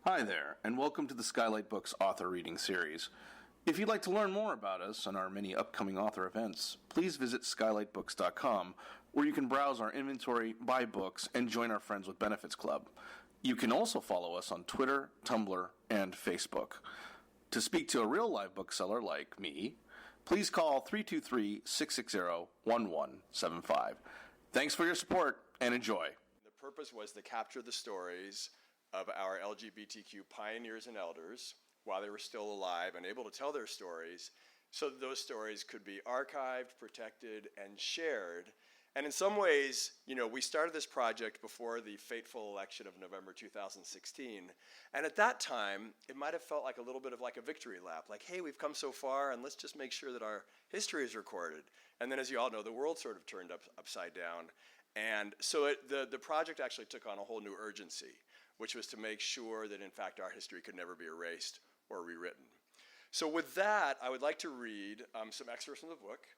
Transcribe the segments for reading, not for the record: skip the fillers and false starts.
Hi there, and welcome to the Skylight Books author reading series. If you'd like to learn more about us and our many upcoming author events, please visit skylightbooks.com, where you can browse our inventory, buy books, and join our Friends with Benefits Club. You can also follow us on Twitter, Tumblr, and Facebook. To speak to a real live bookseller like me, please call 323-660-1175. Thanks for your support, and enjoy. The purpose was to capture the stories of our LGBTQ pioneers and elders while they were still alive and able to tell their stories, so that those stories could be archived, protected, and shared. And in some ways, we started this project before the fateful election of November 2016. And at that time, it might have felt like a little bit of like a victory lap, like, hey, we've come so far, and let's just make sure that our history is recorded. And then, as you all know, the world sort of turned upside down. And so the project actually took on a whole new urgency, which was to make sure that, in fact, our history could never be erased or rewritten. So with that, I would like to read some excerpts from the book.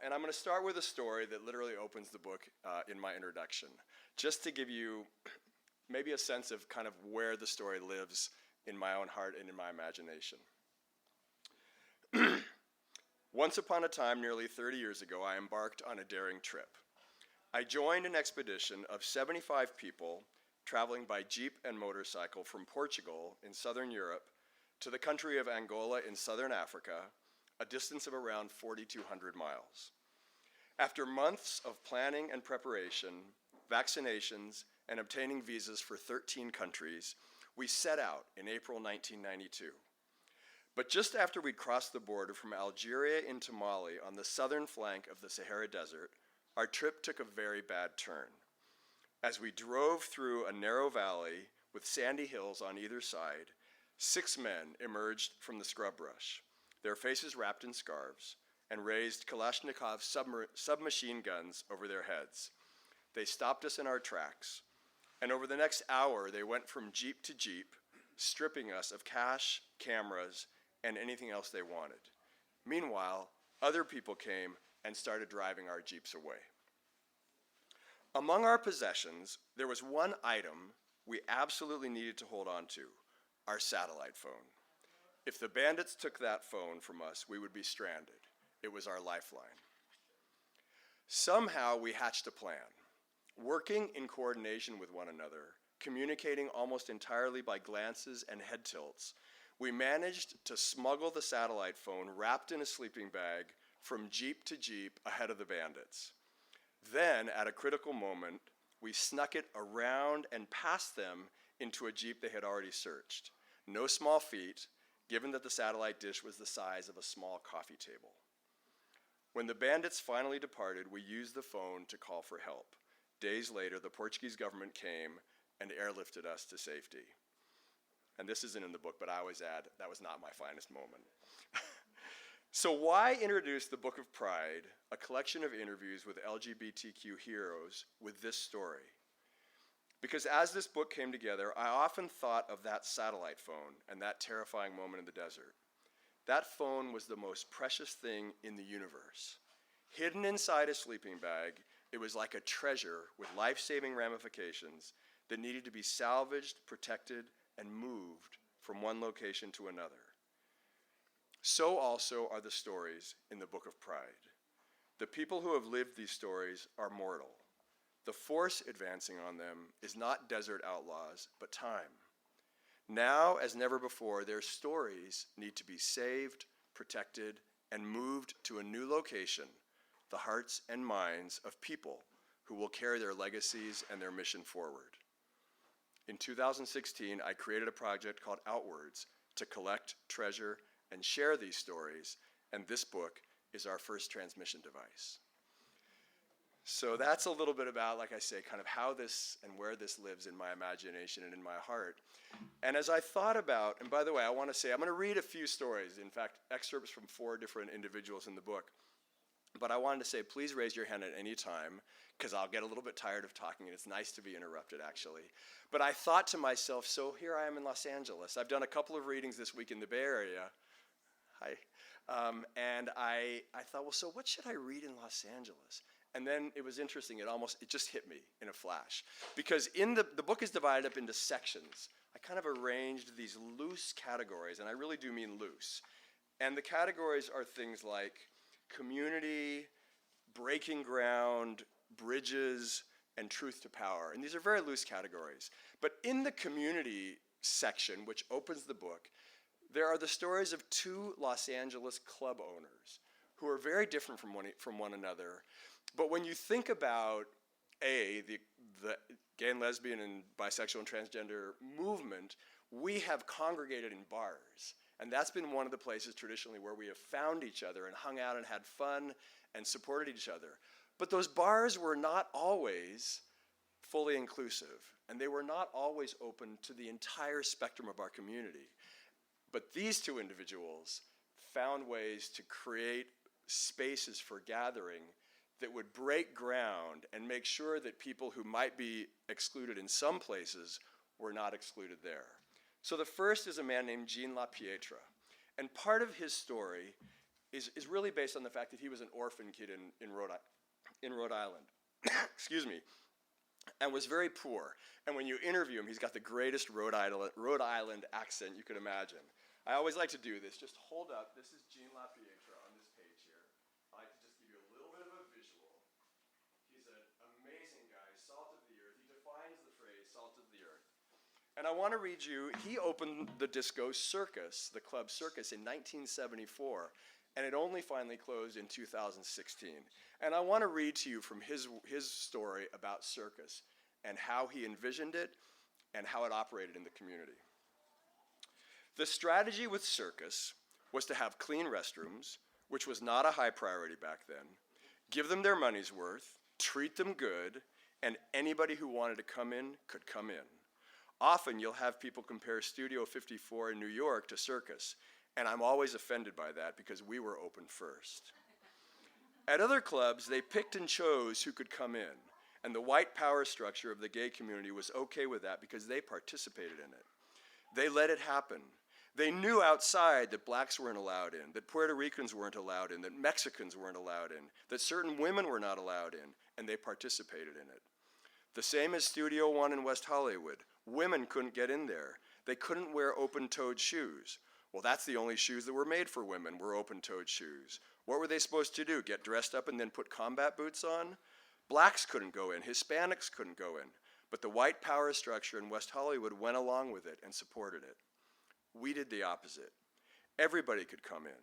And I'm going to start with a story that literally opens the book in my introduction, just to give you maybe a sense of kind of where the story lives in my own heart and in my imagination. Once upon a time, nearly 30 years ago, I embarked on a daring trip. I joined an expedition of 75 people traveling by jeep and motorcycle from Portugal in southern Europe to the country of Angola in southern Africa, a distance of around 4,200 miles. After months of planning and preparation, vaccinations, and obtaining visas for 13 countries, we set out in April 1992. But just after we'd crossed the border from Algeria into Mali on the southern flank of the Sahara Desert, our trip took a very bad turn. As we drove through a narrow valley with sandy hills on either side, 6 men emerged from the scrub brush, their faces wrapped in scarves, and raised Kalashnikov submachine guns over their heads. They stopped us in our tracks, and over the next hour they went from jeep to jeep, stripping us of cash, cameras, and anything else they wanted. Meanwhile, other people came and started driving our jeeps away. Among our possessions, there was one item we absolutely needed to hold on to: our satellite phone. If the bandits took that phone from us, we would be stranded. It was our lifeline. Somehow we hatched a plan. Working in coordination with one another, communicating almost entirely by glances and head tilts, we managed to smuggle the satellite phone wrapped in a sleeping bag from jeep to jeep ahead of the bandits. Then, at a critical moment, we snuck it around and past them into a jeep they had already searched. No small feat, given that the satellite dish was the size of a small coffee table. When the bandits finally departed, we used the phone to call for help. Days later, the Portuguese government came and airlifted us to safety. And this isn't in the book, but I always add, that was not my finest moment. So why introduce the Book of Pride, a collection of interviews with LGBTQ heroes, with this story? Because as this book came together, I often thought of that satellite phone and that terrifying moment in the desert. That phone was the most precious thing in the universe. Hidden inside a sleeping bag, it was like a treasure with life-saving ramifications that needed to be salvaged, protected, and moved from one location to another. So also are the stories in the Book of Pride. The people who have lived these stories are mortal. The force advancing on them is not desert outlaws, but time. Now, as never before, their stories need to be saved, protected, and moved to a new location, the hearts and minds of people who will carry their legacies and their mission forward. In 2016, I created a project called Outwards to collect, treasure, and share these stories, and this book is our first transmission device. So that's a little bit about, like I say, kind of how this and where this lives in my imagination and in my heart. And as I thought about, and by the way, I want to say, I'm going to read a few stories, in fact, excerpts from 4 different individuals in the book. But I wanted to say, please raise your hand at any time, because I'll get a little bit tired of talking, and it's nice to be interrupted, actually. But I thought to myself, so here I am in Los Angeles. I've done a couple of readings this week in the Bay Area. Hi. And I thought, well, so what should I read in Los Angeles? And then it was interesting, it just hit me in a flash. Because the book is divided up into sections I kind of arranged these loose categories, and I really do mean loose. And the categories are things like community, breaking ground, bridges, and truth to power. And these are very loose categories. But in the community section, which opens the book, there are the stories of two Los Angeles club owners who are very different from one another. But when you think about, the gay and lesbian and bisexual and transgender movement, we have congregated in bars. And that's been one of the places traditionally where we have found each other and hung out and had fun and supported each other. But those bars were not always fully inclusive, and they were not always open to the entire spectrum of our community. But these two individuals found ways to create spaces for gathering that would break ground and make sure that people who might be excluded in some places were not excluded there. So the first is a man named Gene LaPietra. And part of his story is really based on the fact that he was an orphan kid in Rhode Island, excuse me, and was very poor. And when you interview him, he's got the greatest Rhode Island accent you could imagine. I always like to do this. Just hold up. This is Gene LaPietra on this page here. I like to just give you a little bit of a visual. He's an amazing guy, salt of the earth. He defines the phrase salt of the earth. And I want to read you, he opened the disco Circus, the club Circus, in 1974. And it only finally closed in 2016. And I want to read to you from his story about Circus and how he envisioned it and how it operated in the community. The strategy with Circus was to have clean restrooms, which was not a high priority back then, give them their money's worth, treat them good, and anybody who wanted to come in could come in. Often you'll have people compare Studio 54 in New York to Circus, and I'm always offended by that because we were open first. At other clubs, they picked and chose who could come in, and the white power structure of the gay community was okay with that because they participated in it. They let it happen. They knew outside that blacks weren't allowed in, that Puerto Ricans weren't allowed in, that Mexicans weren't allowed in, that certain women were not allowed in, and they participated in it. The same as Studio One in West Hollywood. Women couldn't get in there. They couldn't wear open-toed shoes. Well, that's the only shoes that were made for women, were open-toed shoes. What were they supposed to do, get dressed up and then put combat boots on? Blacks couldn't go in, Hispanics couldn't go in. But the white power structure in West Hollywood went along with it and supported it. We did the opposite. Everybody could come in,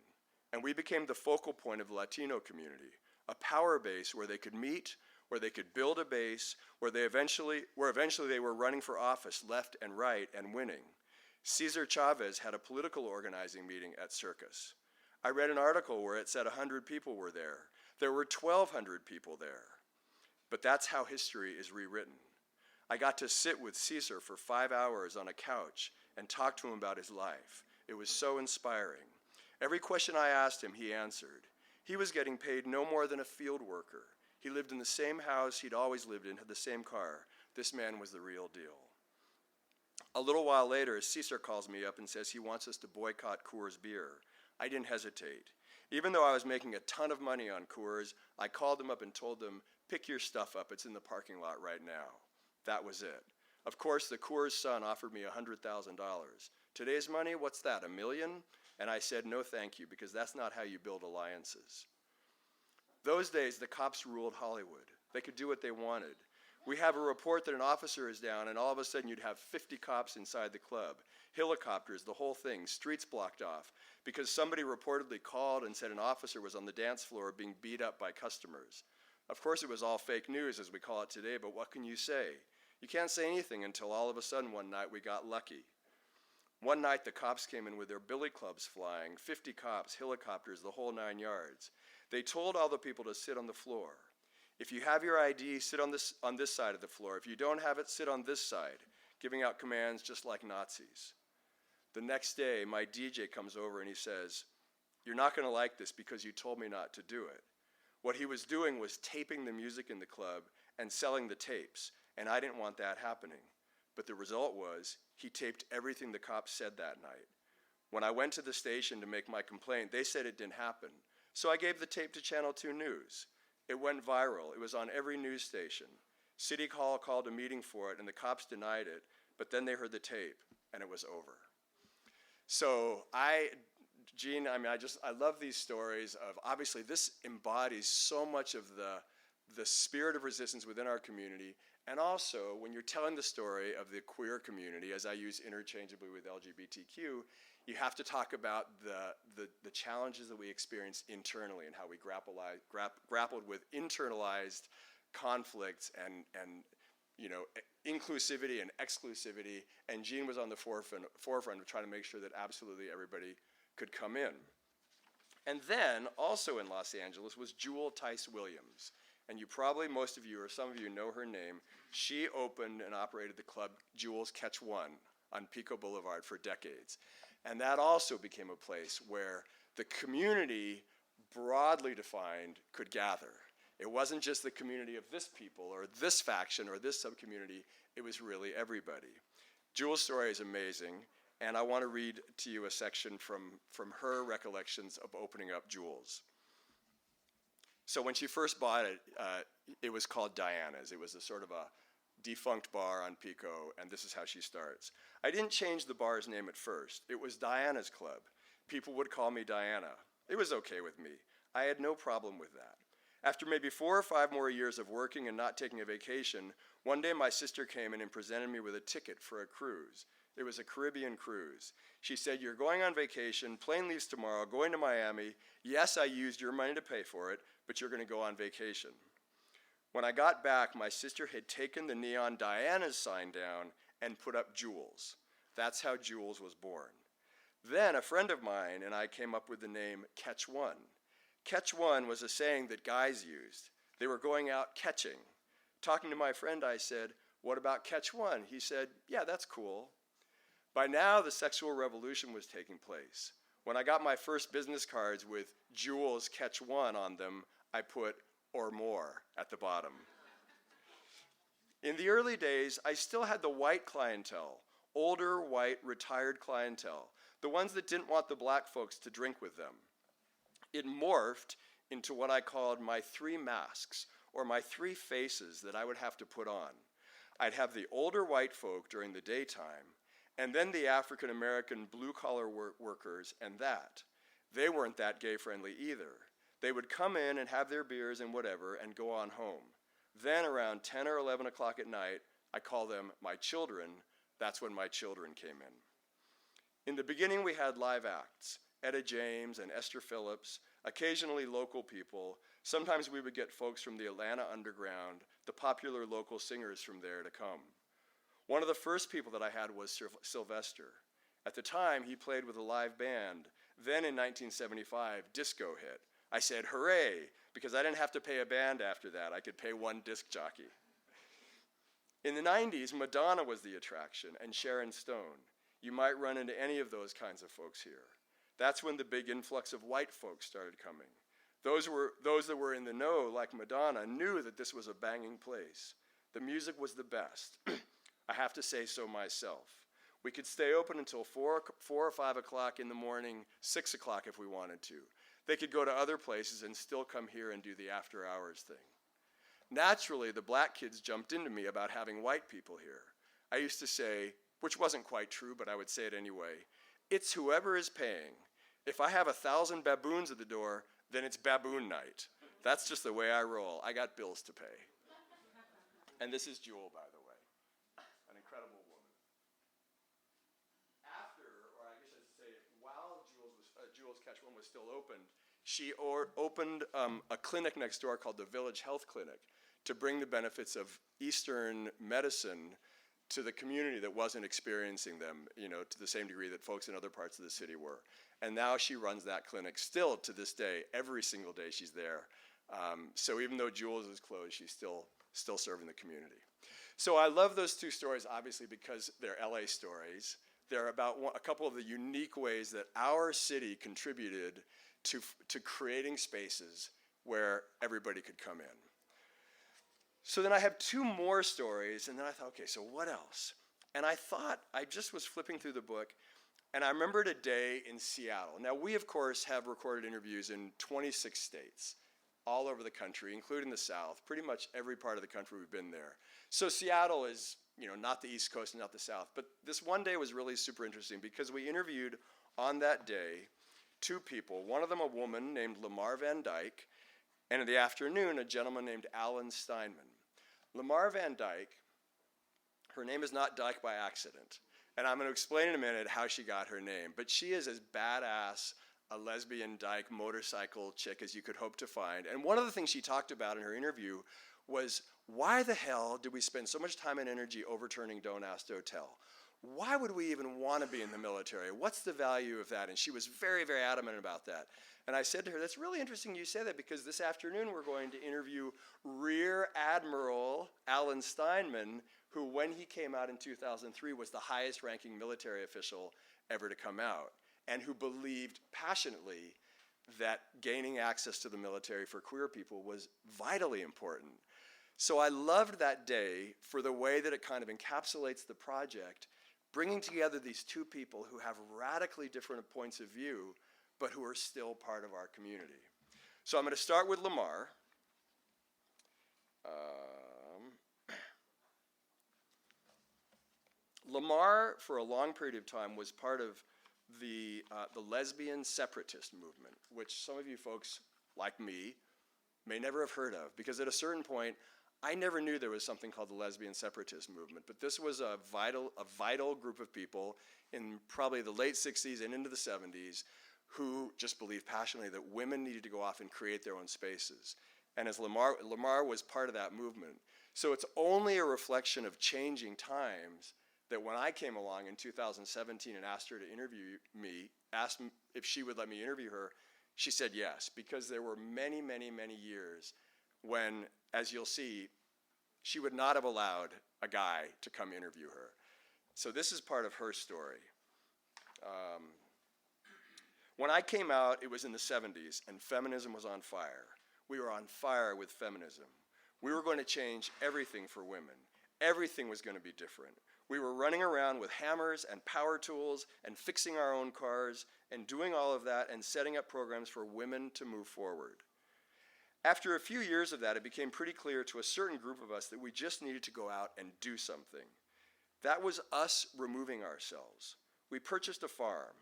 and we became the focal point of the Latino community, a power base where they could meet, where they could build a base, where eventually they were running for office left and right and winning. Cesar Chavez had a political organizing meeting at Circus. I read an article where it said 100 people were there. There were 1,200 people there. But that's how history is rewritten. I got to sit with Cesar for 5 hours on a couch and talk to him about his life. It was so inspiring. Every question I asked him, he answered. He was getting paid no more than a field worker. He lived in the same house he'd always lived in, had the same car. This man was the real deal. A little while later, Cesar calls me up and says he wants us to boycott Coors beer. I didn't hesitate. Even though I was making a ton of money on Coors, I called them up and told them, pick your stuff up, it's in the parking lot right now. That was it. Of course, the Coors son offered me $100,000. Today's money, what's that, $1 million? And I said, no thank you, because that's not how you build alliances. Those days, the cops ruled Hollywood. They could do what they wanted. We have a report that an officer is down, and all of a sudden you'd have 50 cops inside the club. Helicopters, the whole thing, streets blocked off, because somebody reportedly called and said an officer was on the dance floor being beat up by customers. Of course, it was all fake news, as we call it today, but what can you say? You can't say anything until all of a sudden one night we got lucky. One night the cops came in with their billy clubs flying, 50 cops, helicopters, the whole 9 yards. They told all the people to sit on the floor. If you have your ID, sit on this side of the floor. If you don't have it, sit on this side, giving out commands just like Nazis. The next day, my DJ comes over and he says, you're not going to like this because you told me not to do it. What he was doing was taping the music in the club and selling the tapes, and I didn't want that happening. But the result was he taped everything the cops said that night. When I went to the station to make my complaint, they said it didn't happen. So I gave the tape to Channel 2 News. It went viral. It was on every news station. City Hall called a meeting for it, and the cops denied it, but then they heard the tape. and it was over. So Gene, I love these stories of, obviously this embodies so much of the spirit of resistance within our community. And also, when you're telling the story of the queer community, as I use interchangeably with LGBTQ, you have to talk about the challenges that we experience internally and how we grappled with internalized conflicts and inclusivity and exclusivity. And Gene was on the forefront of trying to make sure that absolutely everybody could come in. And then, also in Los Angeles, was Jewel Tice Williams. And you probably, most of you, or some of you know her name. She opened and operated the club Jewel's Catch One on Pico Boulevard for decades. And that also became a place where the community, broadly defined, could gather. It wasn't just the community of this people or this faction or this subcommunity. It was really everybody. Jewel's story is amazing, and I want to read to you a section from her recollections of opening up Jewel's. So when she first bought it, it was called Diana's. It was a sort of a defunct bar on Pico, and this is how she starts. I didn't change the bar's name at first. It was Diana's Club. People would call me Diana. It was okay with me. I had no problem with that. After maybe 4 or 5 more years of working and not taking a vacation, one day my sister came in and presented me with a ticket for a cruise. It was a Caribbean cruise. She said, "You're going on vacation, plane leaves tomorrow, going to Miami. Yes, I used your money to pay for it, but you're going to go on vacation." When I got back, my sister had taken the neon Diana's sign down and put up Jewel's. That's how Jewel's was born. Then a friend of mine and I came up with the name Catch One. Catch One was a saying that guys used. They were going out catching. Talking to my friend, I said, "What about Catch One?" He said, "Yeah, that's cool." By now, the sexual revolution was taking place. When I got my first business cards with Jewel's Catch One on them, I put "or more" at the bottom. In the early days, I still had the white clientele, older, white, retired clientele, the ones that didn't want the black folks to drink with them. It morphed into what I called my 3 masks, or my 3 faces that I would have to put on. I'd have the older white folk during the daytime, and then the African American blue-collar workers, and that. They weren't that gay-friendly either. They would come in and have their beers and whatever and go on home. Then around 10 or 11 o'clock at night, I call them my children. That's when my children came in. In the beginning, we had live acts, Etta James and Esther Phillips, occasionally local people. Sometimes we would get folks from the Atlanta Underground, the popular local singers from there, to come. One of the first people that I had was Sylvester. At the time, he played with a live band. Then in 1975, disco hit. I said, "Hooray," because I didn't have to pay a band after that. I could pay one disc jockey. In the 90s, Madonna was the attraction, and Sharon Stone. You might run into any of those kinds of folks here. That's when the big influx of white folks started coming. Those that were in the know, like Madonna, knew that this was a banging place. The music was the best. I have to say so myself. We could stay open until 4 or 5 o'clock in the morning, 6 o'clock if we wanted to. They could go to other places and still come here and do the after hours thing. Naturally, the black kids jumped into me about having white people here. I used to say, which wasn't quite true, but I would say it anyway, it's whoever is paying. If I have 1,000 baboons at the door, then it's baboon night. That's just the way I roll. I got bills to pay. And this is Jewel, by the way, an incredible woman. After, or I guess I should say, while Jewel's Catch One was still open, she opened a clinic next door called the Village Health Clinic to bring the benefits of Eastern medicine to the community that wasn't experiencing them, to the same degree that folks in other parts of the city were. And now she runs that clinic still to this day. Every single day she's there. So even though Jewel's is closed, she's still serving the community. So I love those 2 stories, obviously, because they're LA stories. They're about a couple of the unique ways that our city contributed to creating spaces where everybody could come in. So then I have 2 more stories, and then I thought, okay, so what else? And I just was flipping through the book, and I remembered a day in Seattle. Now, we, of course, have recorded interviews in 26 states, all over the country, including the South. Pretty much every part of the country we've been there. So Seattle is not the East Coast and not the South. But this one day was really super interesting because we interviewed on that day 2 people. One of them a woman named Lamar Van Dyke, and in the afternoon a gentleman named Alan Steinman. Lamar Van Dyke, her name is not Dyke by accident. And I'm going to explain in a minute how she got her name. But she is as badass a lesbian dyke motorcycle chick as you could hope to find. And one of the things she talked about in her interview was, why the hell did we spend so much time and energy overturning Don't Ask, Don't Tell? Why would we even want to be in the military? What's the value of that? And she was very, very adamant about that. And I said to her, that's really interesting you say that, because this afternoon we're going to interview Rear Admiral Alan Steinman, who, when he came out in 2003, was the highest ranking military official ever to come out, and who believed passionately that gaining access to the military for queer people was vitally important. So I loved that day for the way that it kind of encapsulates the project, bringing together these 2 people who have radically different points of view, but who are still part of our community. So I'm going to start with Lamar. Lamar, for a long period of time, was part of the lesbian separatist movement, which some of you folks, like me, may never have heard of, because at a certain point, I never knew there was something called the lesbian separatist movement, but this was a vital group of people in probably the late 60s and into the 70s who just believed passionately that women needed to go off and create their own spaces. And as Lamar was part of that movement. So it's only a reflection of changing times that when I came along in 2017 and asked her to interview me, asked if she would let me interview her, she said yes, because there were many, many, many years when, as you'll see, she would not have allowed a guy to come interview her. So this is part of her story. When I came out, it was in the 70s, and feminism was on fire. We were on fire with feminism. We were going to change everything for women. Everything was going to be different. We were running around with hammers and power tools and fixing our own cars and doing all of that and setting up programs for women to move forward. After a few years of that, it became pretty clear to a certain group of us that we just needed to go out and do something. That was us removing ourselves. We purchased a farm.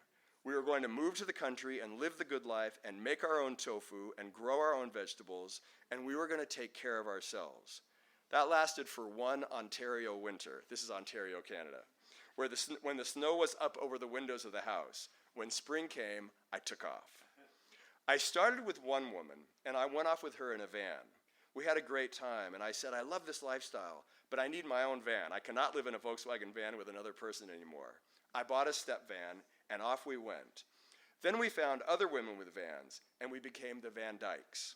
We were going to move to the country and live the good life and make our own tofu and grow our own vegetables, and we were going to take care of ourselves. That lasted for one Ontario winter. This is Ontario, Canada, where when the snow was up over the windows of the house. When spring came, I took off. I started with one woman, and I went off with her in a van. We had a great time, and I said, I love this lifestyle, but I need my own van. I cannot live in a Volkswagen van with another person anymore. I bought a step van, and off we went. Then we found other women with vans, and we became the Van Dykes.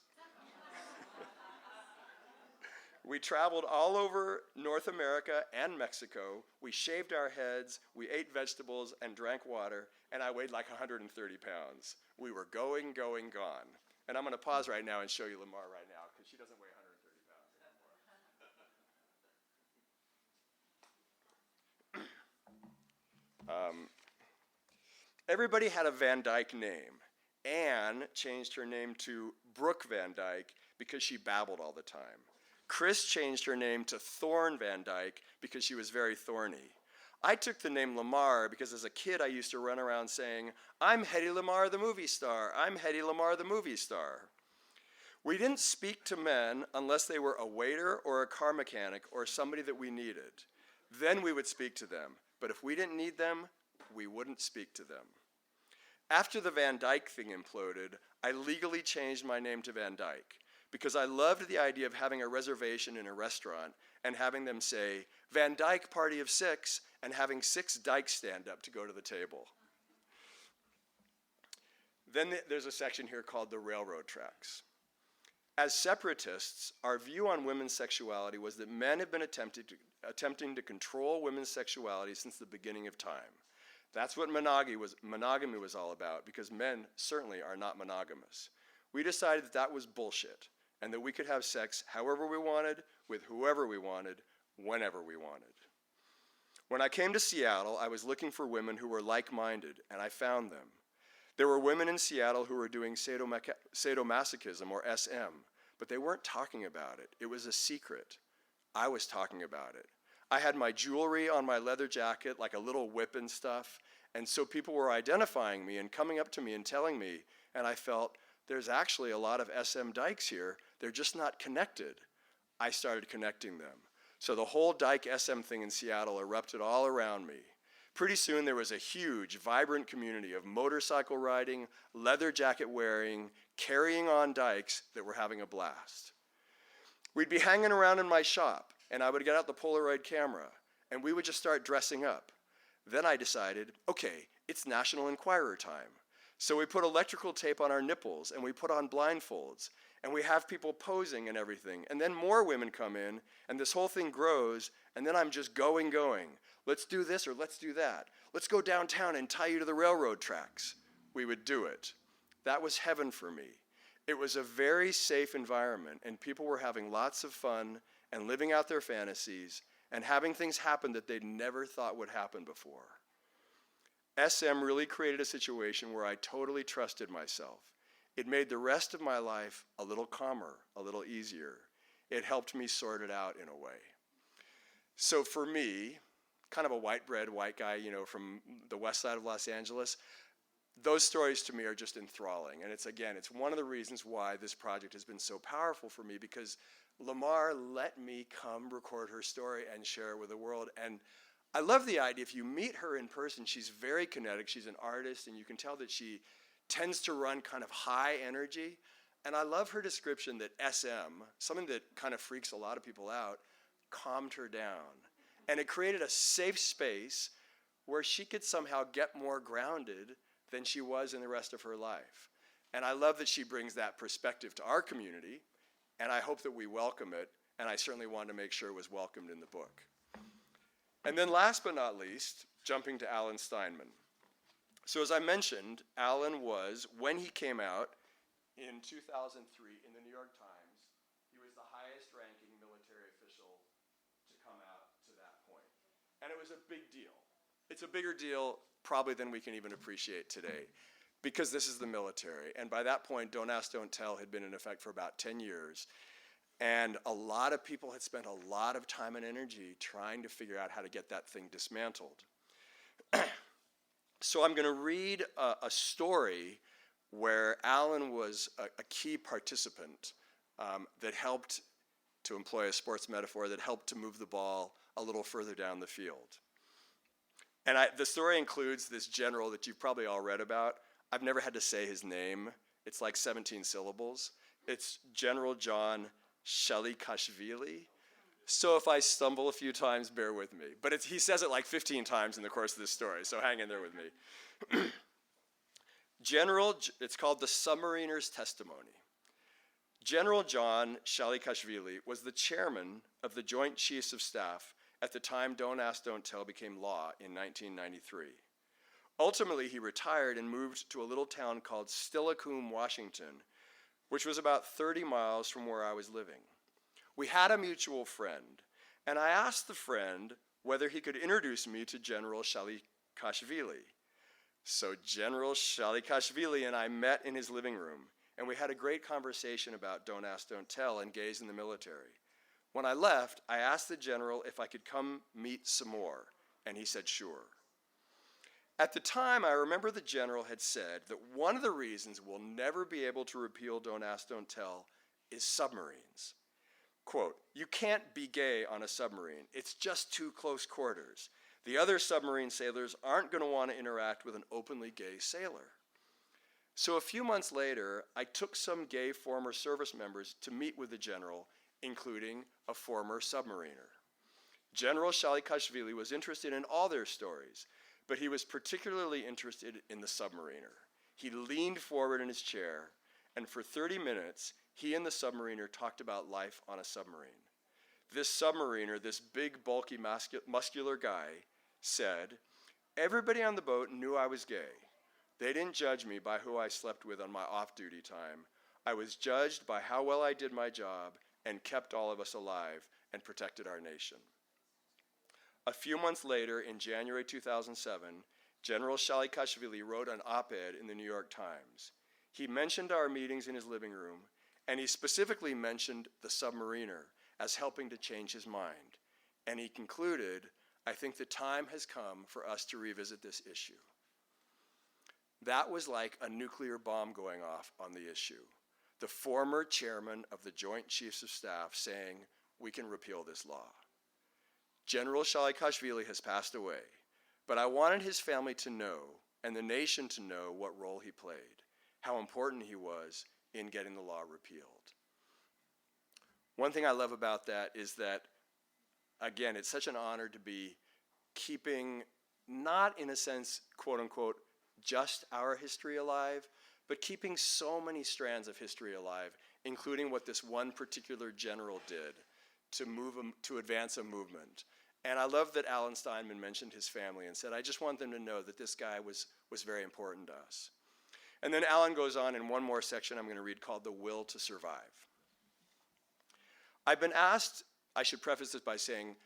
We traveled all over North America and Mexico. We shaved our heads, we ate vegetables and drank water, and I weighed like 130 pounds. We were going, gone. And I'm going to pause right now and show you Lamar right now, because she doesn't weigh 130 pounds anymore. Everybody had a Van Dyke name. Anne changed her name to Brooke Van Dyke because she babbled all the time. Chris changed her name to Thorn Van Dyke because she was very thorny. I took the name Lamar because as a kid I used to run around saying, I'm Hedy Lamarr the movie star, I'm Hedy Lamarr the movie star. We didn't speak to men unless they were a waiter or a car mechanic or somebody that we needed. Then we would speak to them, but if we didn't need them, we wouldn't speak to them. After the Van Dyke thing imploded, I legally changed my name to Van Dyke, because I loved the idea of having a reservation in a restaurant and having them say, Van Dyke party of 6, and having 6 dykes stand up to go to the table. Then there's a section here called the railroad tracks. As separatists, our view on women's sexuality was that men have been attempting to control women's sexuality since the beginning of time. That's what monogamy was all about, because men certainly are not monogamous. We decided that that was bullshit, and that we could have sex however we wanted, with whoever we wanted, whenever we wanted. When I came to Seattle, I was looking for women who were like-minded, and I found them. There were women in Seattle who were doing sadomasochism, or SM, but they weren't talking about it. It was a secret. I was talking about it. I had my jewelry on my leather jacket, like a little whip and stuff. And so people were identifying me and coming up to me and telling me, and I felt, there's actually a lot of SM dykes here. They're just not connected. I started connecting them. So the whole dyke SM thing in Seattle erupted all around me. Pretty soon there was a huge, vibrant community of motorcycle riding, leather jacket wearing, carrying on dykes that were having a blast. We'd be hanging around in my shop, and I would get out the Polaroid camera, and we would just start dressing up. Then I decided, okay, it's National Enquirer time. So we put electrical tape on our nipples, and we put on blindfolds, and we have people posing and everything. And then more women come in, and this whole thing grows, and then I'm just going. Let's do this or let's do that. Let's go downtown and tie you to the railroad tracks. We would do it. That was heaven for me. It was a very safe environment, and people were having lots of fun and living out their fantasies and having things happen that they'd never thought would happen before. SM really created a situation where I totally trusted myself. It made the rest of my life a little calmer, a little easier. It helped me sort it out in a way. So for me, kind of a white bread, white guy, from the west side of Los Angeles, those stories to me are just enthralling. And it's one of the reasons why this project has been so powerful for me, because Lamar let me come record her story and share it with the world. And I love the idea, if you meet her in person, she's very kinetic, she's an artist, and you can tell that she tends to run kind of high energy. And I love her description that SM, something that kind of freaks a lot of people out, calmed her down. And it created a safe space where she could somehow get more grounded than she was in the rest of her life. And I love that she brings that perspective to our community, and I hope that we welcome it, and I certainly wanted to make sure it was welcomed in the book. And then last but not least, jumping to Alan Steinman. So as I mentioned, Alan was, when he came out in 2003 in the New York Times, he was the highest ranking military official to come out to that point. And it was a big deal. It's a bigger deal probably than we can even appreciate today, because this is the military. And by that point, Don't Ask, Don't Tell had been in effect for about 10 years. And a lot of people had spent a lot of time and energy trying to figure out how to get that thing dismantled. So I'm going to read a story where Alan was a key participant that helped, to employ a sports metaphor, that helped to move the ball a little further down the field. And the story includes this general that you've probably all read about. I've never had to say his name. It's like 17 syllables. It's General John Shalikashvili. So if I stumble a few times, bear with me. But he says it like 15 times in the course of this story, so hang in there with me. It's called The Submariner's Testimony. General John Shalikashvili was the chairman of the Joint Chiefs of Staff at the time Don't Ask, Don't Tell became law in 1993. Ultimately, he retired and moved to a little town called Steilacoom, Washington, which was about 30 miles from where I was living. We had a mutual friend, and I asked the friend whether he could introduce me to General Shalikashvili. So General Shalikashvili and I met in his living room, and we had a great conversation about Don't Ask, Don't Tell and gays in the military. When I left, I asked the general if I could come meet some more, and he said sure. At the time, I remember the general had said that one of the reasons we'll never be able to repeal Don't Ask, Don't Tell is submarines. Quote, "You can't be gay on a submarine. It's just too close quarters. The other submarine sailors aren't going to want to interact with an openly gay sailor." So a few months later, I took some gay former service members to meet with the general, including a former submariner. General Shalikashvili was interested in all their stories, but he was particularly interested in the submariner. He leaned forward in his chair, and for 30 minutes, he and the submariner talked about life on a submarine. This submariner, this big, bulky, muscular guy, said, "Everybody on the boat knew I was gay. They didn't judge me by who I slept with on my off-duty time. I was judged by how well I did my job and kept all of us alive and protected our nation." A few months later, in January 2007, General Shalikashvili wrote an op-ed in the New York Times. He mentioned our meetings in his living room, and he specifically mentioned the submariner as helping to change his mind. And he concluded, "I think the time has come for us to revisit this issue." That was like a nuclear bomb going off on the issue. The former chairman of the Joint Chiefs of Staff saying, "We can repeal this law." General Shalikashvili has passed away, but I wanted his family to know, and the nation to know, what role he played, how important he was in getting the law repealed. One thing I love about that is that, again, it's such an honor to be keeping, not in a sense, quote unquote, just our history alive, but keeping so many strands of history alive, including what this one particular general did to advance a movement. And I love that Alan Steinman mentioned his family and said, "I just want them to know that this guy was very important to us." And then Alan goes on in one more section I'm going to read called "The Will to Survive." I've been asked, I should preface this by saying,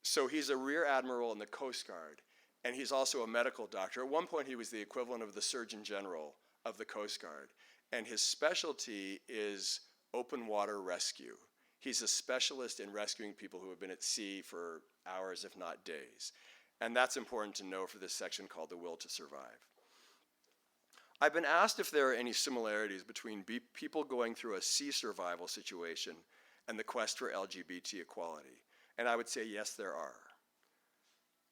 so he's a rear admiral in the Coast Guard, and he's also a medical doctor. At one point, he was the equivalent of the Surgeon General of the Coast Guard, and his specialty is open water rescue. He's a specialist in rescuing people who have been at sea for hours, if not days. And that's important to know for this section called "The Will to Survive." I've been asked if there are any similarities between people going through a sea survival situation and the quest for LGBT equality. And I would say yes, there are.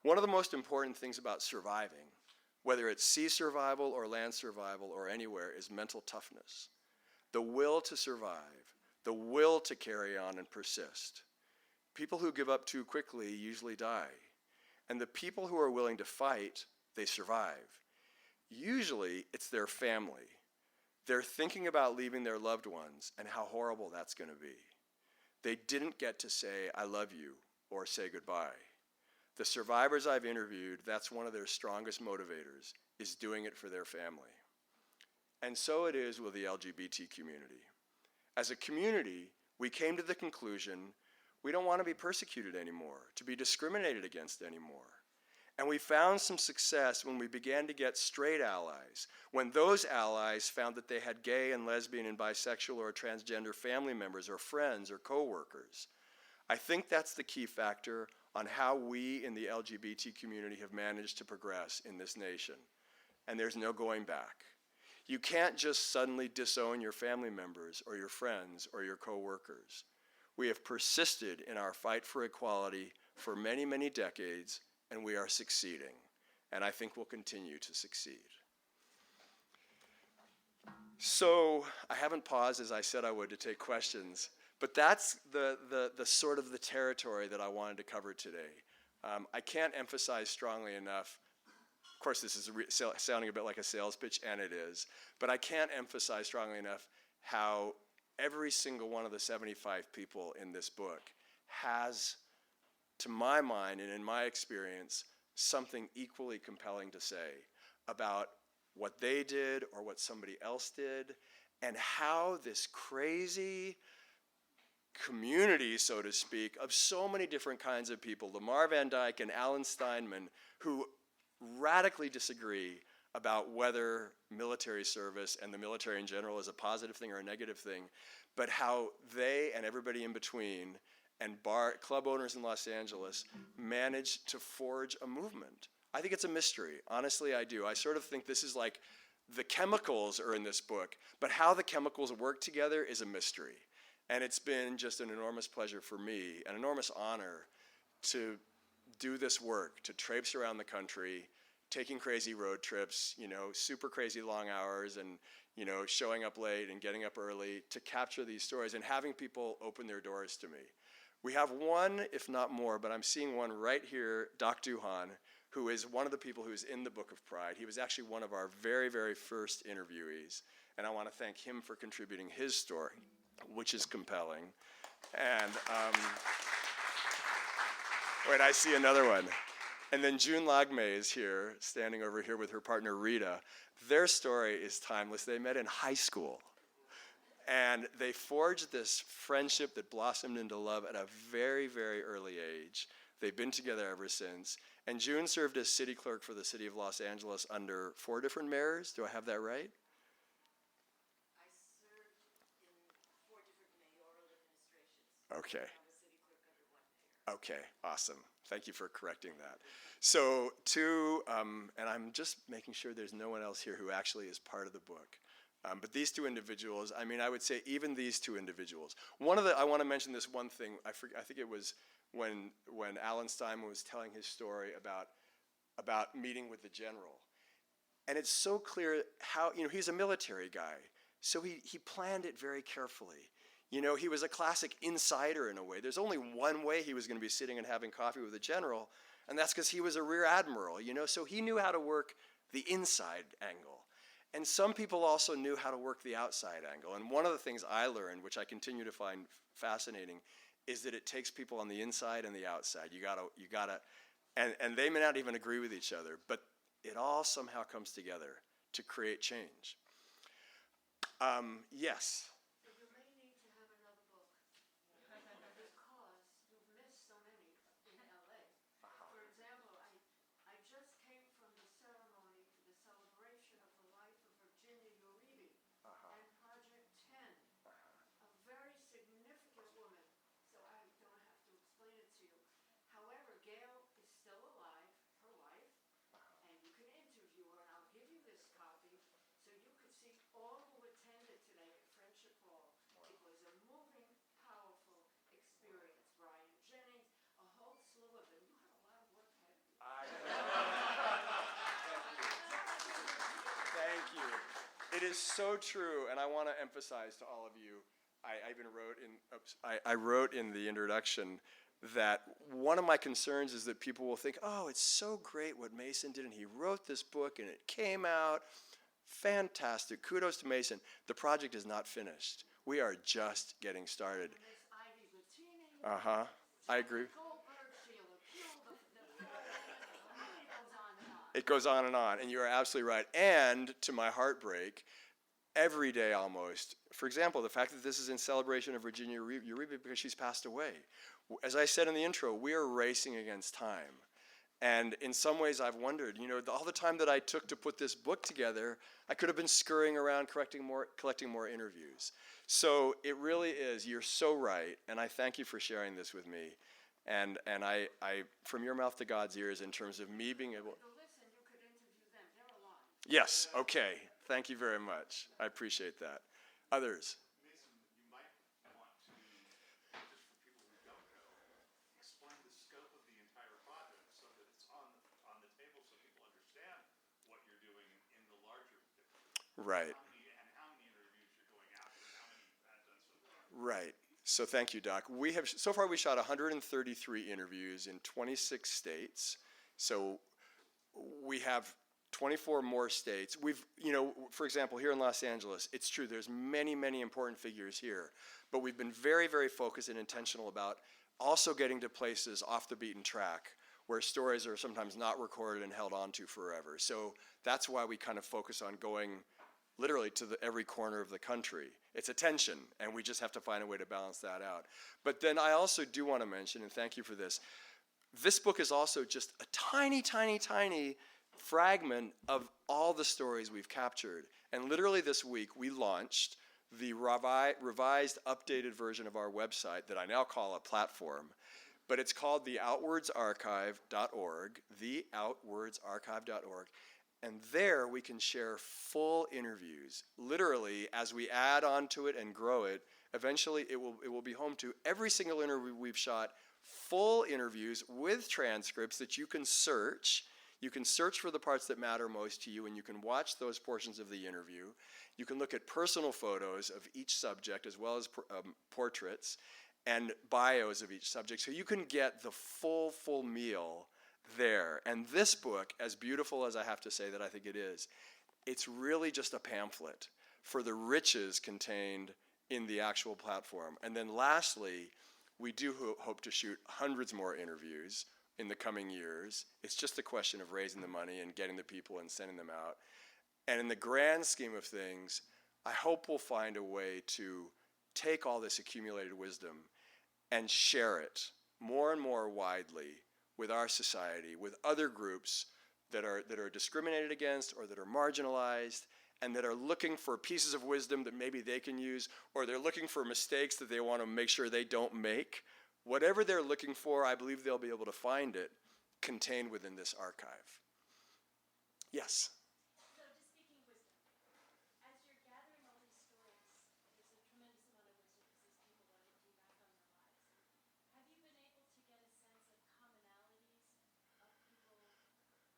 One of the most important things about surviving, whether it's sea survival or land survival or anywhere, is mental toughness. The will to survive, the will to carry on and persist. People who give up too quickly usually die. And the people who are willing to fight, they survive. Usually, it's their family. They're thinking about leaving their loved ones and how horrible that's going to be. They didn't get to say, "I love you," or say goodbye. The survivors I've interviewed, that's one of their strongest motivators, is doing it for their family. And so it is with the LGBT community. As a community, we came to the conclusion we don't want to be persecuted anymore, to be discriminated against anymore. And we found some success when we began to get straight allies, when those allies found that they had gay and lesbian and bisexual or transgender family members or friends or coworkers. I think that's the key factor on how we in the LGBT community have managed to progress in this nation. And there's no going back. You can't just suddenly disown your family members or your friends or your coworkers. We have persisted in our fight for equality for many, many decades, and we are succeeding. And I think we'll continue to succeed. So I haven't paused as I said I would to take questions, but that's the sort of the territory that I wanted to cover today. I can't emphasize strongly enough, of course this is sounding a bit like a sales pitch, and it is, but I can't emphasize strongly enough how every single one of the 75 people in this book has, to my mind and in my experience, something equally compelling to say about what they did or what somebody else did, and how this crazy community, so to speak, of so many different kinds of people, Lamar Van Dyke and Alan Steinman, who radically disagree about whether military service and the military in general is a positive thing or a negative thing, but how they and everybody in between and club owners in Los Angeles managed to forge a movement. I think it's a mystery. Honestly, I do. I sort of think this is like the chemicals are in this book, but how the chemicals work together is a mystery. And it's been just an enormous pleasure for me, an enormous honor to do this work, to traipse around the country, taking crazy road trips, super crazy long hours, and showing up late and getting up early to capture these stories and having people open their doors to me. We have one, if not more, but I'm seeing one right here, Doc Duhan, who is one of the people who's in the Book of Pride. He was actually one of our very, very first interviewees, and I want to thank him for contributing his story, which is compelling. And wait, I see another one. And then June Lagme is here, standing over here with her partner Rita. Their story is timeless. They met in high school. And they forged this friendship that blossomed into love at a very, very early age. They've been together ever since. And June served as city clerk for the city of Los Angeles under 4 different mayors. Do I have that right? I served in 4 different mayoral administrations. Okay. I was city clerk under 1 mayor. Okay, awesome. Thank you for correcting that. So and I'm just making sure there's no one else here who actually is part of the book. But these two individuals, I mean, I would say even these two individuals. I want to mention this one thing. I think it was when Alan Steinman was telling his story about meeting with the general. And it's so clear how, he's a military guy. So he planned it very carefully. He was a classic insider in a way. There's only one way he was going to be sitting and having coffee with the general, and that's because he was a rear admiral, so he knew how to work the inside angle. And some people also knew how to work the outside angle. And one of the things I learned, which I continue to find fascinating, is that it takes people on the inside and the outside. You gotta, and they may not even agree with each other, but it all somehow comes together to create change. Yes. You may need to have another book because you've missed so many in LA. For example, I just came from the ceremony for the celebration of the life of Virginia Uribe and Project 10, a very significant woman. So I don't have to explain it to you. However, Gail is still alive, her wife, and you can interview her, and I'll give you this copy so you could see all who attended today at Friendship Hall. It was a moving, powerful experience. Brian Jennings, a whole slew of them. You have a lot of work ahead of you. Thank you. It is so true, and I want to emphasize to all of you, I wrote in the introduction that one of my concerns is that people will think, oh, it's so great what Mason did, and he wrote this book, and it came out. Fantastic. Kudos to Mason. The project is not finished. We are just getting started. Miss Ivy Bettini, I agree. Goldberg, Sheila Kuehl, it goes on and on. It goes on, and you are absolutely right. And to my heartbreak, every day almost, for example, the fact that this is in celebration of Virginia Uribe because she's passed away. As I said in the intro, we are racing against time. And in some ways I've wondered, all the time that I took to put this book together, I could have been scurrying around collecting more interviews. So it really is, you're so right, and I thank you for sharing this with me. And I from your mouth to God's ears in terms of me being able... Listen, you could interview them. They're alive. Yes, okay. Thank you very much. I appreciate that. Others? Mason, you might want to, just for people who don't know, explain the scope of the entire project so that it's on the table so people understand what you're doing in the larger picture. Right. How many interviews you're going after and how many you've had done so far. Right. So thank you, Doc. So far we shot 133 interviews in 26 states. So we have 24 more states. For example, here in Los Angeles, it's true, there's many, many important figures here, but we've been very, very focused and intentional about also getting to places off the beaten track where stories are sometimes not recorded and held on to forever. So that's why we kind of focus on going literally to every corner of the country. It's a tension, and we just have to find a way to balance that out. But then I also do want to mention, and thank you for this book is also just a tiny, tiny, tiny fragment of all the stories we've captured. And literally this week we launched the revised, updated version of our website that I now call a platform, but it's called theoutwardsarchive.org, theoutwardsarchive.org, and there we can share full interviews. Literally, as we add on to it and grow it, eventually it will be home to every single interview we've shot, full interviews with transcripts that you can search. You can search for the parts that matter most to you, and you can watch those portions of the interview. You can look at personal photos of each subject as well as portraits and bios of each subject, so you can get the full meal there. And this book, as beautiful as I have to say that I think it is, it's really just a pamphlet for the riches contained in the actual platform. And then lastly, we do hope to shoot hundreds more interviews in the coming years. It's just a question of raising the money and getting the people and sending them out. And in the grand scheme of things, I hope we'll find a way to take all this accumulated wisdom and share it more and more widely with our society, with other groups that are discriminated against or that are marginalized and that are looking for pieces of wisdom that maybe they can use, or they're looking for mistakes that they want to make sure they don't make. whatever they're looking for, I believe they'll be able to find it contained within this archive. Yes? So, just speaking wisdom, as you're gathering all these stories, there's a tremendous amount of wisdom because these people are looking back on their lives. Have you been able to get a sense of commonalities of people,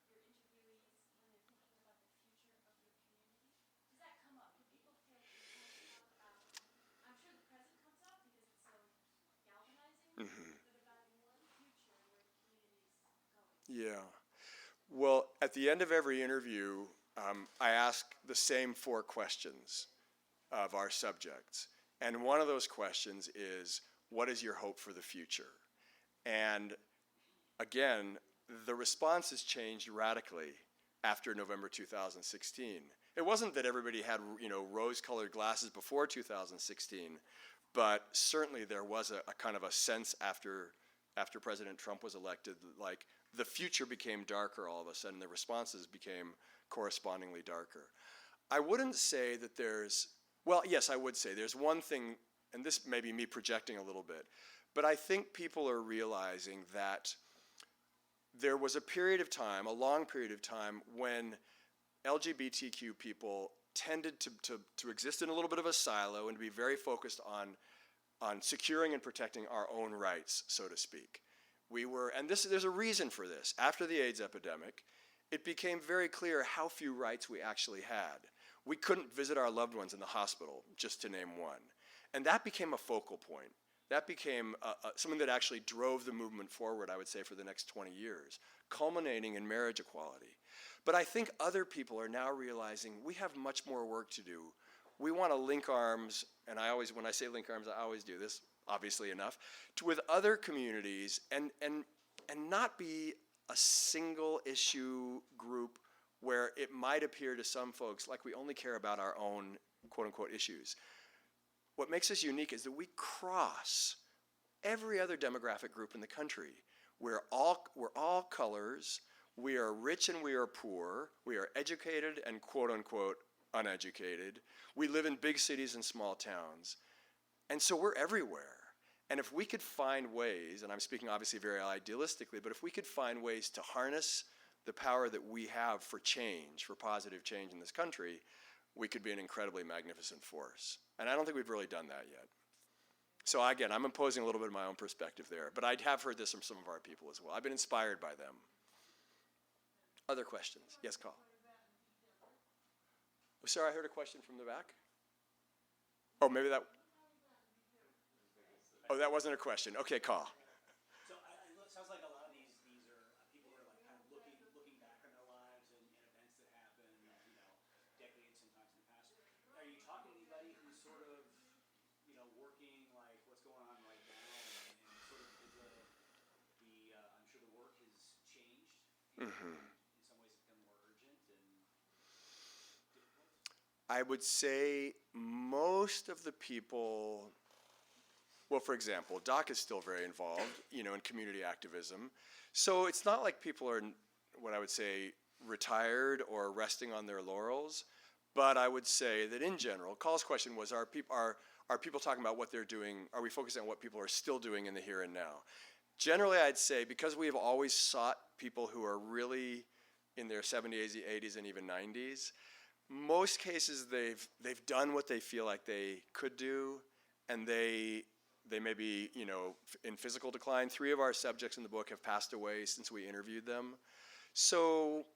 your interviewees, when they're thinking about the future of your community? Does that come up? Do people feel compelled to talk about, I'm sure the present comes up because it's so galvanizing, but about one future where the community is going? Yeah. Well, at the end of every interview, I ask the same 4 questions of our subjects. And one of those questions is, what is your hope for the future? And again, the response has changed radically after November 2016. It wasn't that everybody had, rose-colored glasses before 2016, but certainly there was a kind of a sense after President Trump was elected, like the future became darker all of a sudden. The responses became correspondingly darker. I wouldn't say that well, yes, I would say there's one thing, and this may be me projecting a little bit, but I think people are realizing that there was a period of time, a long period of time, when LGBTQ people tended to exist in a little bit of a silo and to be very focused on securing and protecting our own rights, so to speak. There's a reason for this. After the AIDS epidemic, it became very clear how few rights we actually had. We couldn't visit our loved ones in the hospital, just to name one. And that became a focal point. That became something that actually drove the movement forward, I would say, for the next 20 years, culminating in marriage equality. But I think other people are now realizing we have much more work to do. We want to link arms, and when I say link arms, I always do this, obviously enough, with other communities and not be a single issue group where it might appear to some folks like we only care about our own quote-unquote issues. What makes us unique is that we cross every other demographic group in the country. We're all colors, we are rich and we are poor, we are educated and quote-unquote uneducated, we live in big cities and small towns, and so we're everywhere. And if we could find ways, and I'm speaking obviously very idealistically, but if we could find ways to harness the power that we have for change, for positive change in this country, we could be an incredibly magnificent force. And I don't think we've really done that yet. So again, I'm imposing a little bit of my own perspective there, but I have heard this from some of our people as well. I've been inspired by them. Other questions? Yes, call. Oh, sorry, I heard a question from the back. Oh, maybe that. Oh, that wasn't a question. Okay, call. So it sounds like a lot of these are people who are like kind of looking back on their lives and events that happened, decades sometimes in the past. Are you talking to anybody who's sort of, working like what's going on right now, and sort of I'm sure the work has changed. Mm-hmm. In some ways, it's become more urgent and difficult. I would say most of the people. Well, for example, Doc is still very involved, in community activism. So it's not like people are, what I would say, retired or resting on their laurels. But I would say that in general, Carl's question was, are people talking about what they're doing? Are we focusing on what people are still doing in the here and now? Generally, I'd say because we have always sought people who are really in their 70s, 80s, and even 90s, most cases they've done what they feel like they could do, and they may be, in physical decline. 3 of our subjects in the book have passed away since we interviewed them. So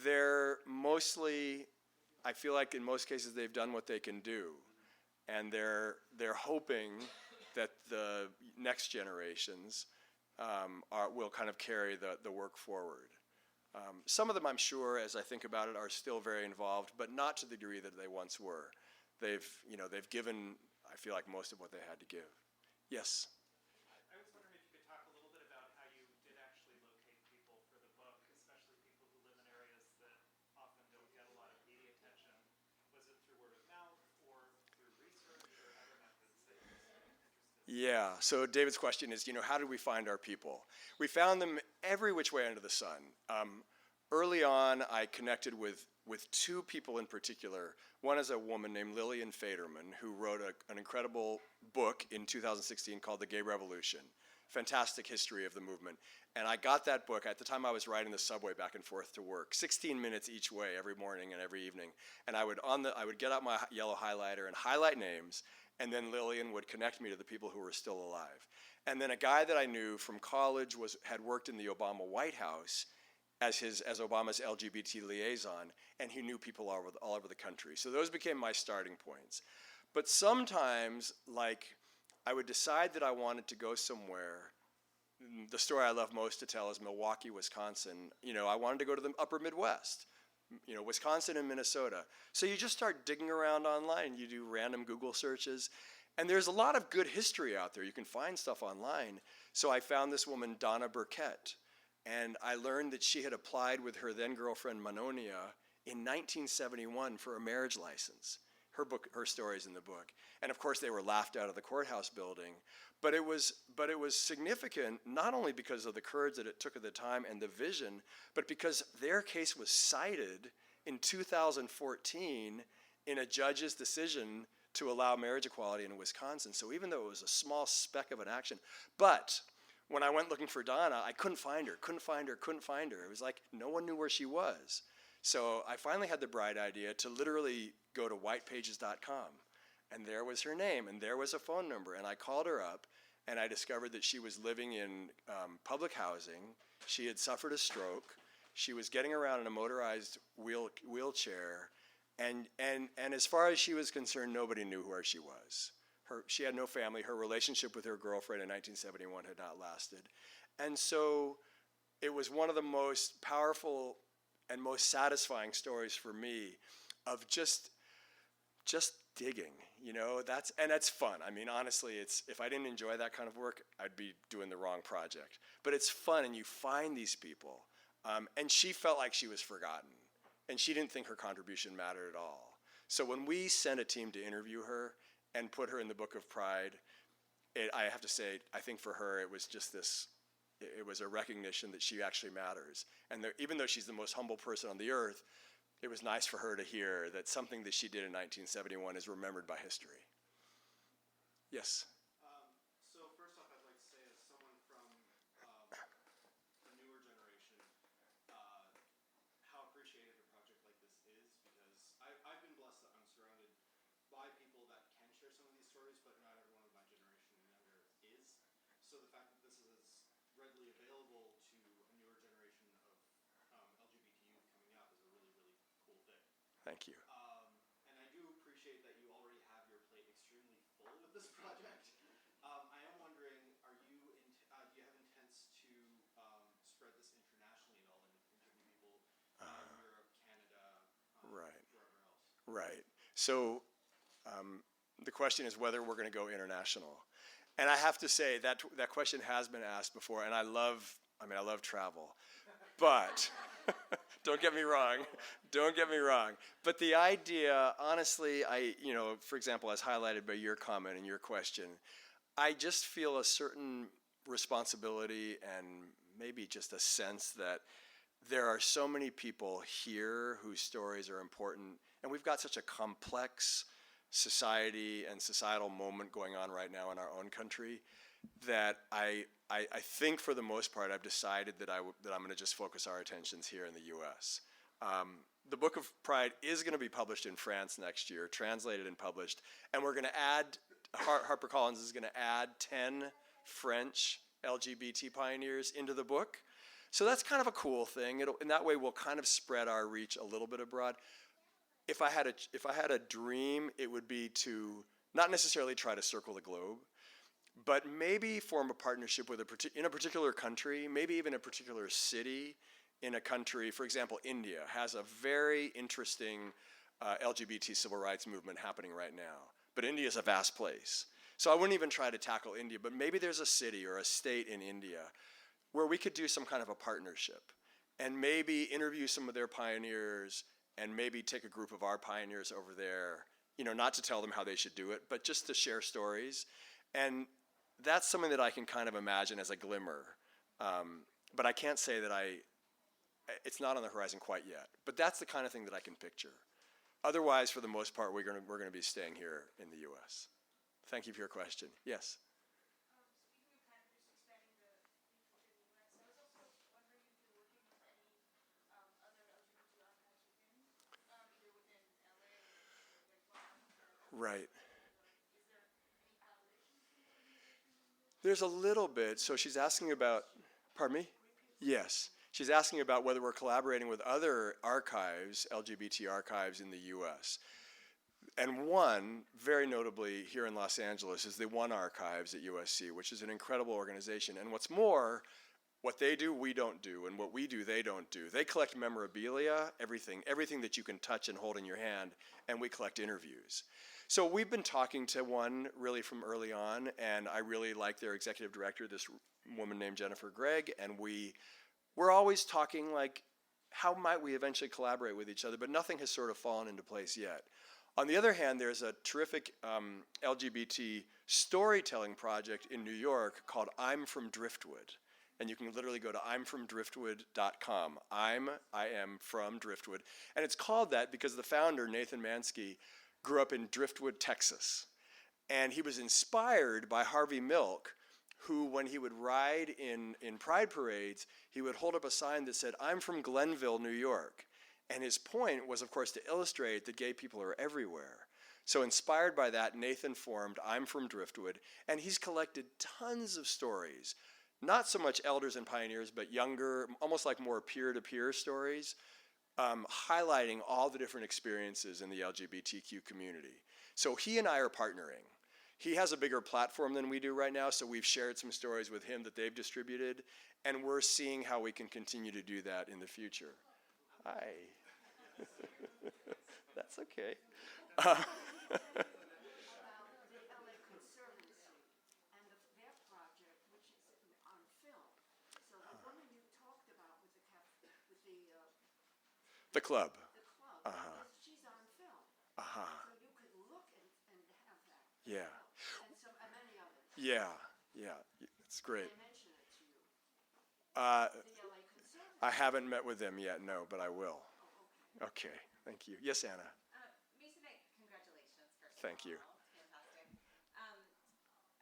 they're mostly, I feel like in most cases they've done what they can do. And they're hoping that the next generations will kind of carry the work forward. Some of them, I'm sure, as I think about it, are still very involved, but not to the degree that they once were. They've given, I feel like, most of what they had to give. Yes? I was wondering if you could talk a little bit about how you did actually locate people for the book, especially people who live in areas that often don't get a lot of media attention. Was it through word of mouth or through research or other methods that you were interested in? Yeah, so David's question is, how did we find our people? We found them every which way under the sun. Early on, I connected with with two people in particular. One is a woman named Lillian Faderman, who wrote an incredible book in 2016 called The Gay Revolution. Fantastic history of the movement. And I got that book. At the time, I was riding the subway back and forth to work, 16 minutes each way every morning and every evening. And I would get out my yellow highlighter and highlight names, and then Lillian would connect me to the people who were still alive. And then a guy that I knew from college had worked in the Obama White House as Obama's LGBT liaison, and he knew people all over the country. So those became my starting points. But sometimes, like, I would decide that I wanted to go somewhere. The story I love most to tell is Milwaukee, Wisconsin. You know, I wanted to go to the upper Midwest, you know, Wisconsin and Minnesota. So you just start digging around online. You do random Google searches. And there's a lot of good history out there. You can find stuff online. So I found this woman, Donna Burkett. And I learned that she had applied with her then girlfriend, Mononia, in 1971 for a marriage license. Her story's in the book. And of course, they were laughed out of the courthouse building. But it was significant, not only because of the courage that it took at the time and the vision, but because their case was cited in 2014 in a judge's decision to allow marriage equality in Wisconsin. So even though it was a small speck of an action, but when I went looking for Donna, I couldn't find her. It was like no one knew where she was. So I finally had the bright idea to literally go to whitepages.com. And there was her name, and there was a phone number. And I called her up, and I discovered that she was living in public housing. She had suffered a stroke. She was getting around in a motorized wheelchair. And as far as she was concerned, nobody knew where she was. She had no family. Her relationship with her girlfriend in 1971 had not lasted. And so it was one of the most powerful and most satisfying stories for me of just digging, you know. That's fun. I mean, honestly, if I didn't enjoy that kind of work, I'd be doing the wrong project. But it's fun, and you find these people. And she felt like she was forgotten, and she didn't think her contribution mattered at all. So when we sent a team to interview her and put her in the Book of Pride, I have to say, I think for her it was just this. It was a recognition that she actually matters. And even though she's the most humble person on the earth, it was nice for her to hear that something that she did in 1971 is remembered by history. Yes? So first off, I'd like to say, as someone from a newer generation, how appreciated a project like this is, because I've been blessed that I'm surrounded by people that can share some of these stories, but not everyone of my generation and younger is. So the fact that this is readily available to a newer generation of LGBT youth coming up is a really, really cool thing. Thank you. And I do appreciate that you already have your plate extremely full with this project. I am wondering, do you have intents to spread this internationally at all and interview people in Europe, Canada, Right. wherever else? Right. So the question is whether we're going to go international. And I have to say that question has been asked before, and I love travel. But don't get me wrong. But the idea, honestly, for example, as highlighted by your comment and your question, I just feel a certain responsibility and maybe just a sense that there are so many people here whose stories are important, and we've got such a complex society and societal moment going on right now in our own country that I think for the most part I've decided that I'm going to just focus our attentions here in the U.S. The Book of Pride is going to be published in France next year, translated and published, and we're going to add, HarperCollins is going to add 10 French LGBT pioneers into the book. So that's kind of a cool thing. In that way we'll kind of spread our reach a little bit abroad. If I had a dream, it would be to not necessarily try to circle the globe, but maybe form a partnership with in a particular country, maybe even a particular city in a country. For example, India has a very interesting LGBT civil rights movement happening right now. But India is a vast place. So I wouldn't even try to tackle India, but maybe there's a city or a state in India where we could do some kind of a partnership and maybe interview some of their pioneers and maybe take a group of our pioneers over there, not to tell them how they should do it, but just to share stories. And that's something that I can kind of imagine as a glimmer. But I can't say that it's not on the horizon quite yet. But that's the kind of thing that I can picture. Otherwise, for the most part, we're going to be staying here in the U.S. Thank you for your question. Yes? Speaking of kind of just expanding the reach within the US, I was also wondering if you're working with any other LGBT archives within, either within LA or like Florida. Right. Is there any collaboration between the organization? There's a little bit. So she's asking about, pardon me? Yes. She's asking about whether we're collaborating with other archives, LGBT archives in the U.S. And one, very notably here in Los Angeles, is the One Archives at USC, which is an incredible organization. And what's more, what they do, we don't do, and what we do, they don't do. They collect memorabilia, everything that you can touch and hold in your hand, and we collect interviews. So we've been talking to One really from early on, and I really like their executive director, this woman named Jennifer Gregg, and we're always talking like, how might we eventually collaborate with each other, but nothing has sort of fallen into place yet. On the other hand, there's a terrific LGBT storytelling project in New York called I'm from Driftwood. And you can literally go to imfromdriftwood.com. I am from Driftwood. And it's called that because the founder, Nathan Mansky, grew up in Driftwood, Texas. And he was inspired by Harvey Milk, who, when he would ride in pride parades, he would hold up a sign that said, I'm from Glenville, New York. And his point was, of course, to illustrate that gay people are everywhere. So inspired by that, Nathan formed I'm from Driftwood, and he's collected tons of stories. Not so much elders and pioneers, but younger, almost like more peer-to-peer stories, highlighting all the different experiences in the LGBTQ community. So he and I are partnering. He has a bigger platform than we do right now, so we've shared some stories with him that they've distributed, and we're seeing how we can continue to do that in the future. Hi. That's okay. About the LA Conservancy and their project, which is on film. So the woman you talked about with the The club. she's on film. Uh-huh. So you could look and have that. Yeah. And many others. Yeah. It's great. They mention it to you. The LA Conservancy. I haven't met with them yet, no, but I will. Okay, thank you. Yes, Anna. Mason, congratulations, first of Thank you. all. It's fantastic.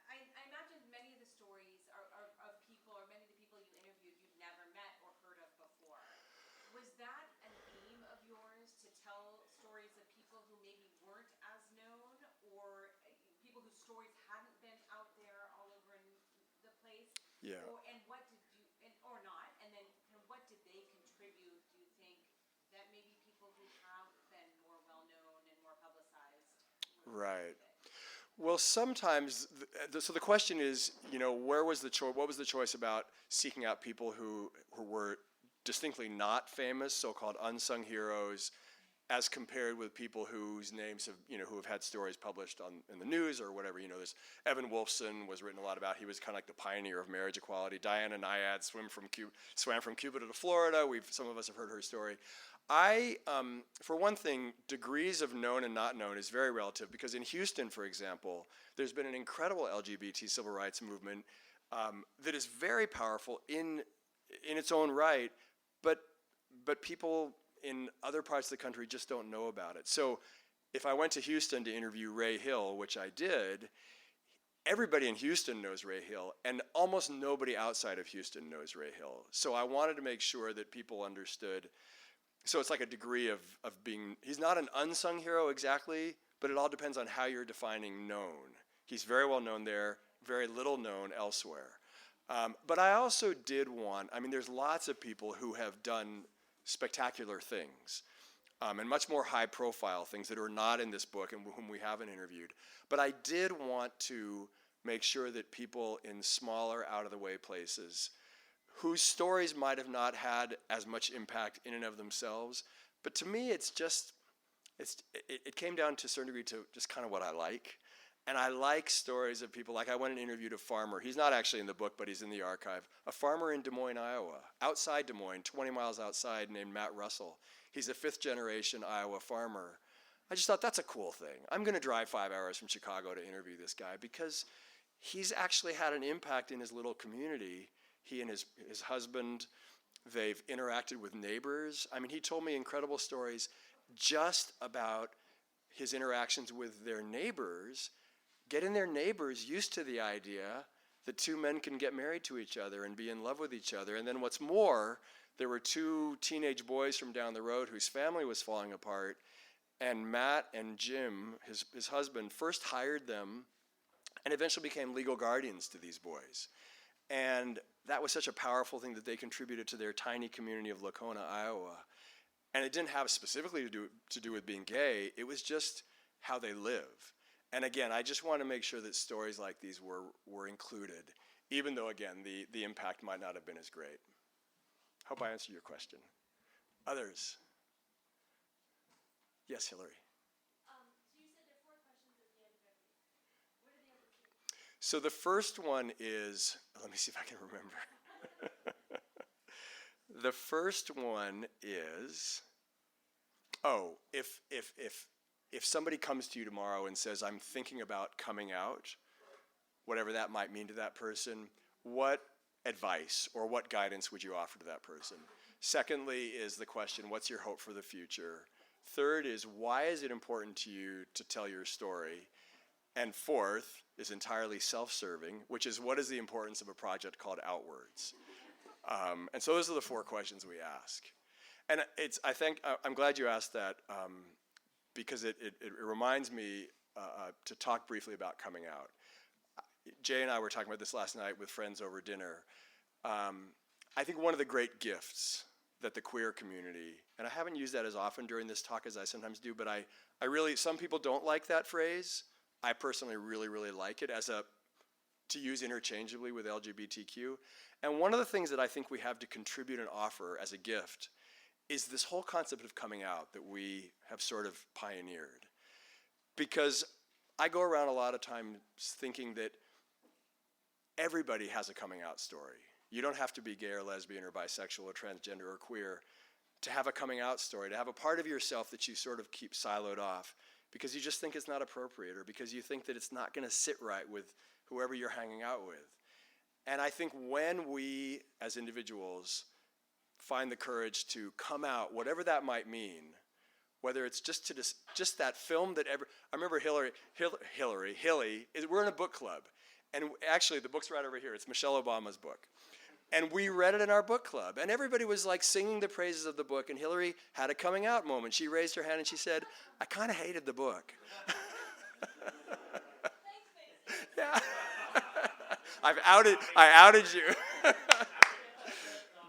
I imagine many of the stories are of people, or many of the people you interviewed you've never met or heard of before. Was that an aim of yours, to tell stories of people who maybe weren't as known, or people whose stories hadn't been out there all over in the place? Yeah. And what did you, or not, and then what did they contribute, do you think, that maybe people who have been more well-known and more publicized would Right. benefit? Well, sometimes, so the question is, where was the choice? What was the choice about seeking out people who were distinctly not famous, so-called unsung heroes, as compared with people whose names have, who have had stories published in the news or whatever? There's Evan Wolfson was written a lot about. He was kind of like the pioneer of marriage equality. Diana Nyad swam from Cuba to Florida. Some of us have heard her story. For one thing, degrees of known and not known is very relative, because in Houston, for example, there's been an incredible LGBT civil rights movement that is very powerful in its own right, but people in other parts of the country just don't know about it. So if I went to Houston to interview Ray Hill, which I did, everybody in Houston knows Ray Hill, and almost nobody outside of Houston knows Ray Hill. So I wanted to make sure that people understood. So it's like a degree of being, he's not an unsung hero exactly, but it all depends on how you're defining known. He's very well known there, very little known elsewhere. But I also did there's lots of people who have done spectacular things, and much more high profile things that are not in this book and whom we haven't interviewed. But I did want to make sure that people in smaller, out of the way places whose stories might have not had as much impact in and of themselves, but to me it came down to a certain degree to just kind of what I like. And I like stories of people, like I went and interviewed a farmer. He's not actually in the book, but he's in the archive. A farmer in Des Moines, Iowa, outside Des Moines, 20 miles outside, named Matt Russell. He's a fifth-generation Iowa farmer. I just thought, that's a cool thing. I'm going to drive 5 hours from Chicago to interview this guy, because he's actually had an impact in his little community. He and his husband They've interacted with neighbors. I mean, he told me incredible stories just about his interactions with their neighbors, getting their neighbors used to the idea that two men can get married to each other and be in love with each other. And then what's more, there were two teenage boys from down the road whose family was falling apart, and Matt and Jim, his husband, first hired them and eventually became legal guardians to these boys. And that was such a powerful thing that they contributed to their tiny community of Lacona, Iowa. And it didn't have specifically to do with being gay. It was just how they live. And again, I just want to make sure that stories like these were included, even though, again, the impact might not have been as great. Hope I answered your question. Others? Yes, Hillary. So you said there are 4 questions at the end of every. What are the other 2? So the first one is, let me see if I can remember. The first one is, if somebody comes to you tomorrow and says, I'm thinking about coming out, whatever that might mean to that person, what advice or what guidance would you offer to that person? Secondly is the question, what's your hope for the future? Third is, why is it important to you to tell your story? And fourth is entirely self-serving, which is, what is the importance of a project called Outwards? And so those are the 4 questions we ask. And I'm glad you asked that, because it reminds me to talk briefly about coming out. Jay and I were talking about this last night with friends over dinner. I think one of the great gifts that the queer community, and I haven't used that as often during this talk as I sometimes do, but I really, some people don't like that phrase. I personally really, really like it to use interchangeably with LGBTQ. And one of the things that I think we have to contribute and offer as a gift is this whole concept of coming out that we have sort of pioneered. Because I go around a lot of times thinking that everybody has a coming out story. You don't have to be gay or lesbian or bisexual or transgender or queer to have a coming out story, to have a part of yourself that you sort of keep siloed off because you just think it's not appropriate, or because you think that it's not going to sit right with whoever you're hanging out with. And I think when we, as individuals, find the courage to come out, whatever that might mean, whether it's just that film that I remember Hilly, we're in a book club. And actually, the book's right over here. It's Michelle Obama's book. And we read it in our book club. And everybody was like singing the praises of the book. And Hillary had a coming out moment. She raised her hand and she said, I kind of hated the book. Yeah. I outed you.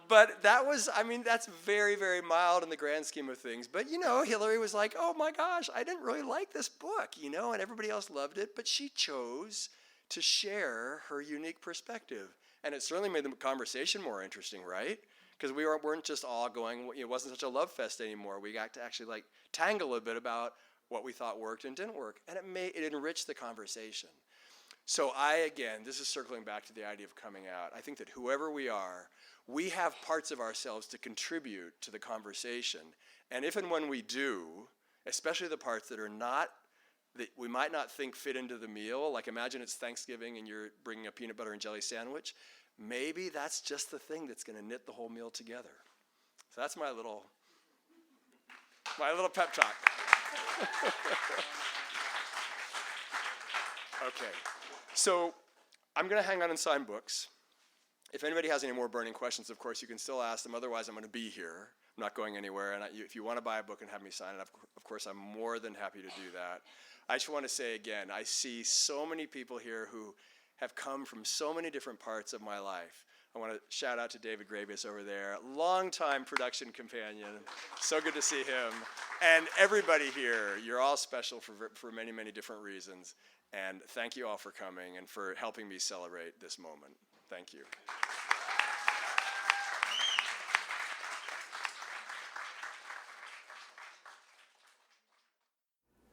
But that was, that's very, very mild in the grand scheme of things. But, Hillary was like, oh my gosh, I didn't really like this book, and everybody else loved it. But she chose to share her unique perspective. And it certainly made the conversation more interesting, right? Because we weren't just all going, it wasn't such a love fest anymore. We got to actually tangle a bit about what we thought worked and didn't work. And it enriched the conversation. So this is circling back to the idea of coming out. I think that whoever we are, we have parts of ourselves to contribute to the conversation. And if and when we do, especially the parts that we might not think fit into the meal, like imagine it's Thanksgiving and you're bringing a peanut butter and jelly sandwich, maybe that's just the thing that's going to knit the whole meal together. So that's my little pep talk. Okay, so I'm going to hang on and sign books. If anybody has any more burning questions, of course, you can still ask them. Otherwise, I'm going to be here. I'm not going anywhere. And if you want to buy a book and have me sign it, of course, I'm more than happy to do that. I just want to say again, I see so many people here who have come from so many different parts of my life. I want to shout out to David Gravius over there, longtime production companion. So good to see him. And everybody here, you're all special for many, many different reasons. And thank you all for coming and for helping me celebrate this moment. Thank you.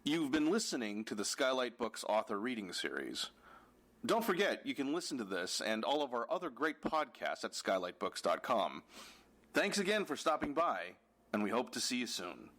You've been listening to the Skylight Books author reading series. Don't forget, you can listen to this and all of our other great podcasts at skylightbooks.com. Thanks again for stopping by, and we hope to see you soon.